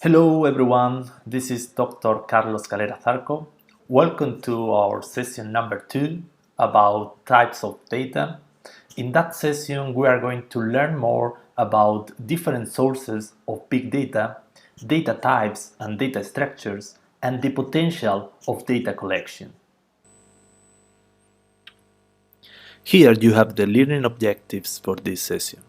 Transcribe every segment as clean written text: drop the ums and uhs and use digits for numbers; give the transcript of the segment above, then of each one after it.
Hello everyone, this is Dr. Carlos Calera Zarco. Welcome to our session number 2 about types of data. In that session, we are going to learn more about different sources of big data, data types and data structures, and the potential of data collection. Here you have the learning objectives for this session.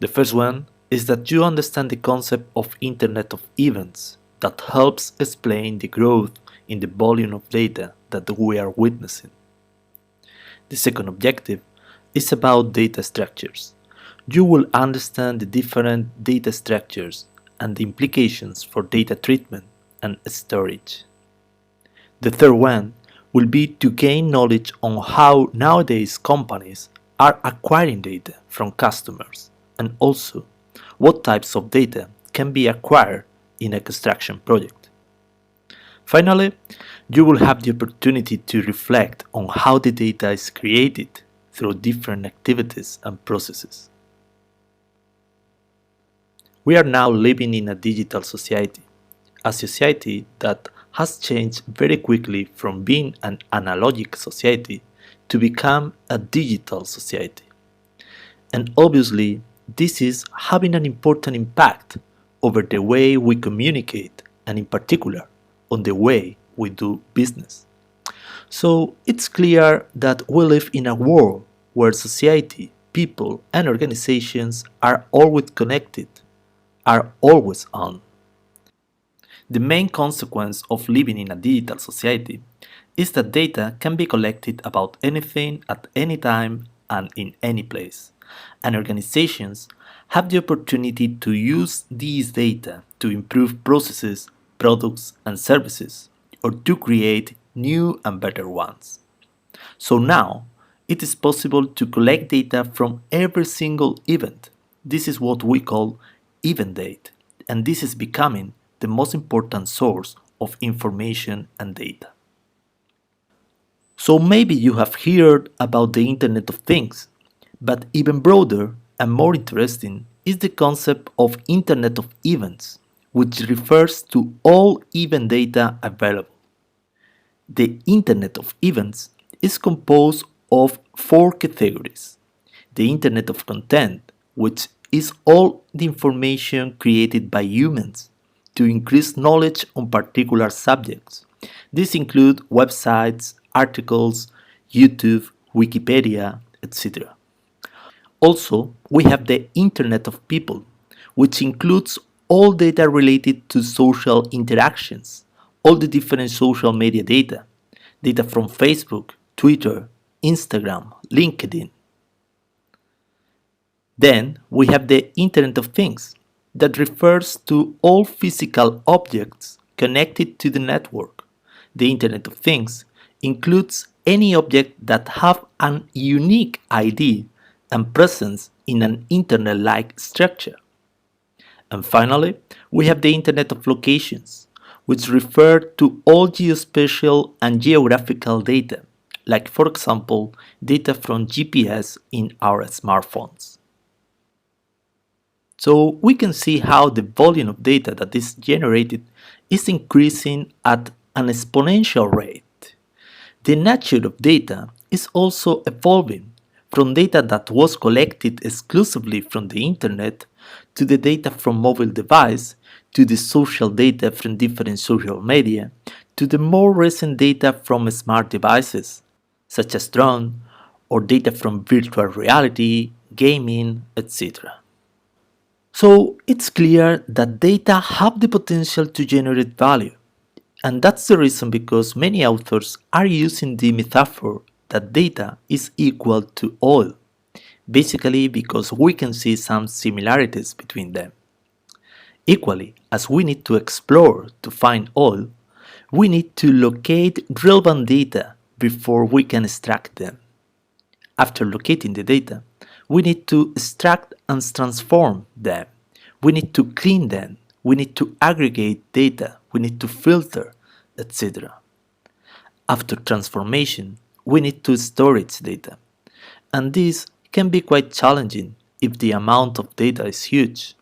The first one is that you understand the concept of Internet of Events that helps explain the growth in the volume of data that we are witnessing. The second objective is about data structures. You will understand the different data structures and the implications for data treatment and storage. The third one will be to gain knowledge on how nowadays companies are acquiring data from customers and also what types of data can be acquired in a construction project. Finally, you will have the opportunity to reflect on how the data is created through different activities and processes. We are now living in a digital society, a society that has changed very quickly from being an analogic society to become a digital society. And obviously, this is having an important impact over the way we communicate and in particular on the way we do business. So it's clear that we live in a world where society, people and organizations are always connected, are always on. The main consequence of living in a digital society is that data can be collected about anything at any time and in any place, and organizations have the opportunity to use these data to improve processes, products, and services, or to create new and better ones. So now, it is possible to collect data from every single event. This is what we call event data, and this is becoming the most important source of information and data. So maybe you have heard about the Internet of Things, but even broader and more interesting is the concept of Internet of Events, which refers to all event data available. The Internet of Events is composed of four categories. The Internet of Content, which is all the information created by humans to increase knowledge on particular subjects. These include websites, articles, YouTube, Wikipedia, etc. Also, we have the Internet of People, which includes all data related to social interactions, all the different social media data, data from Facebook, Twitter, Instagram, LinkedIn. Then we have the Internet of Things, that refers to all physical objects connected to the network. The Internet of Things includes any object that have an unique ID and presence in an internet-like structure. And finally, we have the Internet of Locations, which refer to all geospatial and geographical data, like for example, data from GPS in our smartphones. So we can see how the volume of data that is generated is increasing at an exponential rate. The nature of data is also evolving from data that was collected exclusively from the internet to the data from mobile device to the social data from different social media to the more recent data from smart devices such as drone or data from virtual reality, gaming, etc. So it's clear that data have the potential to generate value. And that's the reason because many authors are using the metaphor that data is equal to oil, basically because we can see some similarities between them. Equally, as we need to explore to find oil, we need to locate relevant data before we can extract them. After locating the data, we need to extract and transform them. We need to clean them. We need to aggregate data. We need to filter, etc. After transformation, we need to storage data. And this can be quite challenging if the amount of data is huge.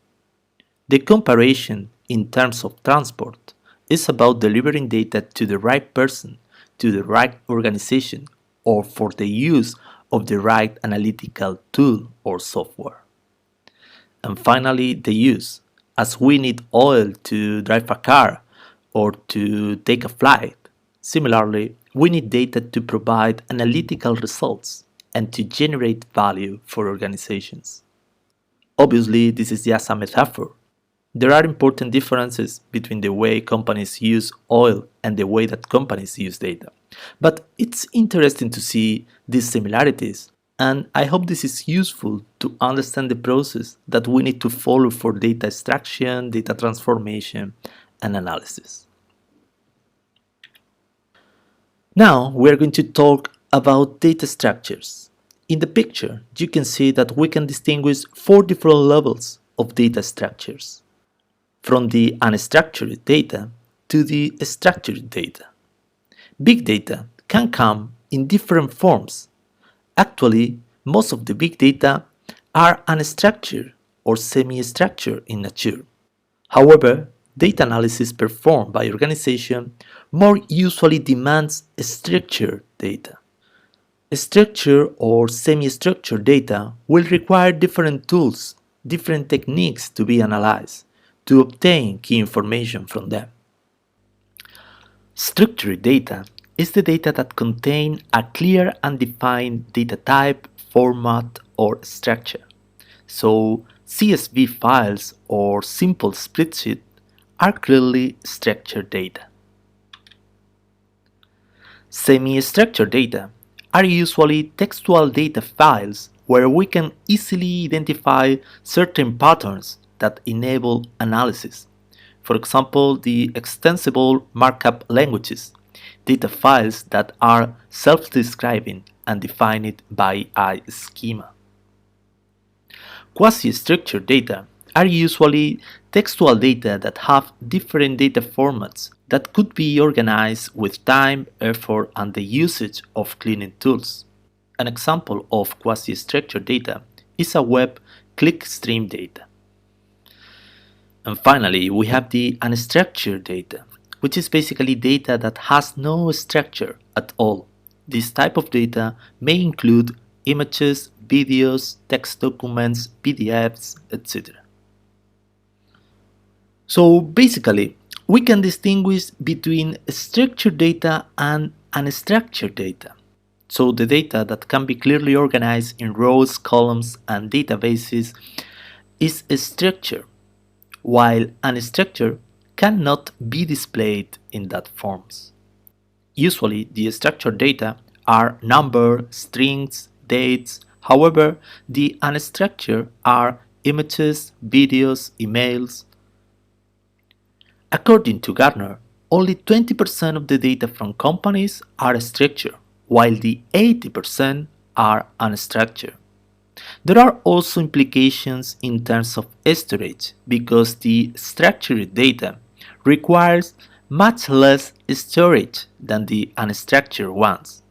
The comparison in terms of transport is about delivering data to the right person, to the right organization, or for the use of the right analytical tool or software. And finally, the use, as we need oil to drive a car or to take a flight. Similarly, we need data to provide analytical results and to generate value for organizations. Obviously, this is just a metaphor. There are important differences between the way companies use oil and the way that companies use data. But it's interesting to see these similarities, and I hope this is useful to understand the process that we need to follow for data extraction, data transformation, and analysis. Now we are going to talk about data structures. In the picture, you can see that we can distinguish four different levels of data structures, from the unstructured data to the structured data. Big data can come in different forms. Actually, most of the big data are unstructured or semi-structured in nature. However, data analysis performed by organization more usually demands structured data. Structured or semi-structured data will require different tools, different techniques to be analyzed, to obtain key information from them. Structured data is the data that contain a clear and defined data type, format, or structure. So CSV files or simple spreadsheet are clearly structured data. Semi-structured data are usually textual data files where we can easily identify certain patterns that enable analysis. For example, the extensible markup languages, data files that are self-describing and defined by a schema. Quasi-structured data are usually textual data that have different data formats that could be organized with time, effort, and the usage of cleaning tools. An example of quasi-structured data is a web clickstream data. And finally, we have the unstructured data, which is basically data that has no structure at all. This type of data may include images, videos, text documents, PDFs, etc. So basically, we can distinguish between structured data and unstructured data. So the data that can be clearly organized in rows, columns, and databases is structured, while unstructured cannot be displayed in that forms. Usually, the structured data are numbers, strings, dates. However, the unstructured are images, videos, emails. According to Gartner, only 20% of the data from companies are structured, while the 80% are unstructured. There are also implications in terms of storage because the structured data requires much less storage than the unstructured ones.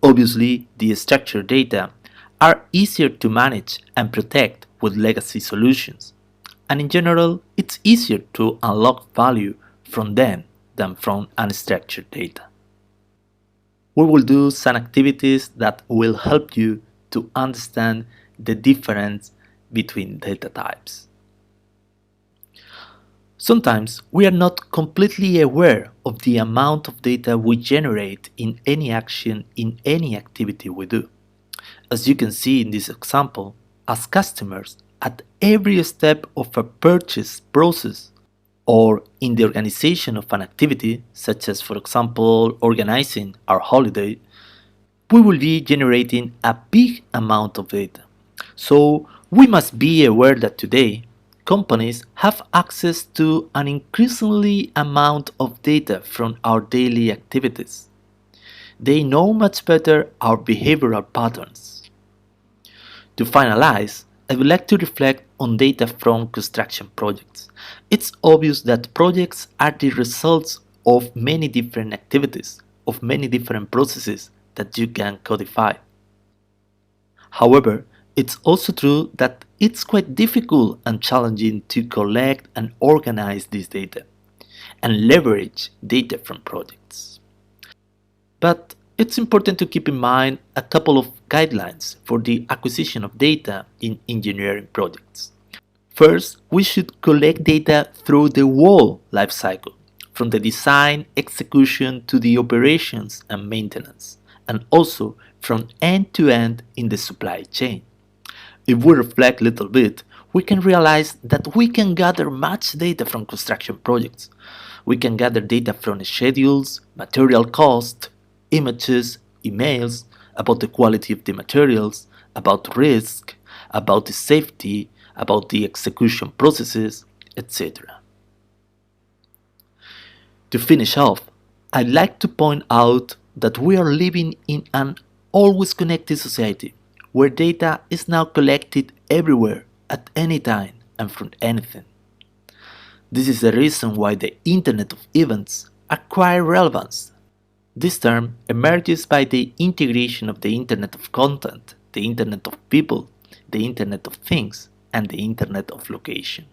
Obviously, the structured data are easier to manage and protect with legacy solutions, and in general, it's easier to unlock value from them than from unstructured data. We will do some activities that will help you to understand the difference between data types. Sometimes we are not completely aware of the amount of data we generate in any action in any activity we do. As you can see in this example, as customers, at every step of a purchase process or in the organization of an activity, such as for example organizing our holiday, we will be generating a big amount of data. So we must be aware that today companies have access to an increasingly amount of data from our daily activities. They know much better our behavioral patterns. To finalize, I would like to reflect on data from construction projects. It's obvious that projects are the results of many different activities, of many different processes that you can codify. However, It's also true that it's quite difficult and challenging to collect and organize this data and leverage data from projects. But it's important to keep in mind a couple of guidelines for the acquisition of data in engineering projects. First, we should collect data through the whole life cycle, from the design, execution to the operations and maintenance, and also from end to end in the supply chain. If we reflect a little bit, we can realize that we can gather much data from construction projects. We can gather data from schedules, material cost, images, emails, about the quality of the materials, about risk, about the safety, about the execution processes, etc. To finish off, I'd like to point out that we are living in an always connected society where data is now collected everywhere at any time and from anything. This is the reason why the Internet of Events acquire relevance. This term emerges by the integration of the Internet of Content, the Internet of People, the Internet of Things, and the Internet of Location.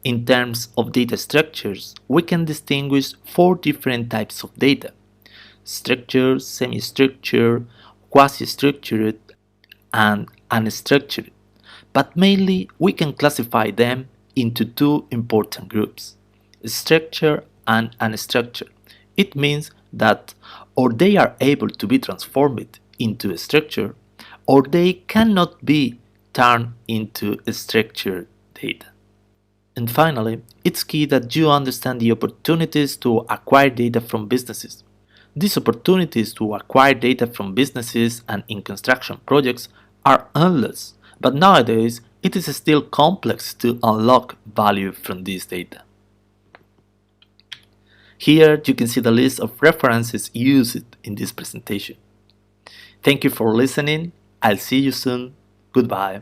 In terms of data structures, we can distinguish four different types of data: structured, semi-structured, quasi-structured, and unstructured. But mainly we can classify them into two important groups: structured and unstructured. It means that or they are able to be transformed into a structure, or they cannot be turned into structured data. And finally, it's key that you understand the opportunities to acquire data from businesses. These opportunities to acquire data from businesses and in construction projects are endless, but nowadays it is still complex to unlock value from this data. Here you can see the list of references used in this presentation. Thank you for listening. I'll see you soon. Goodbye.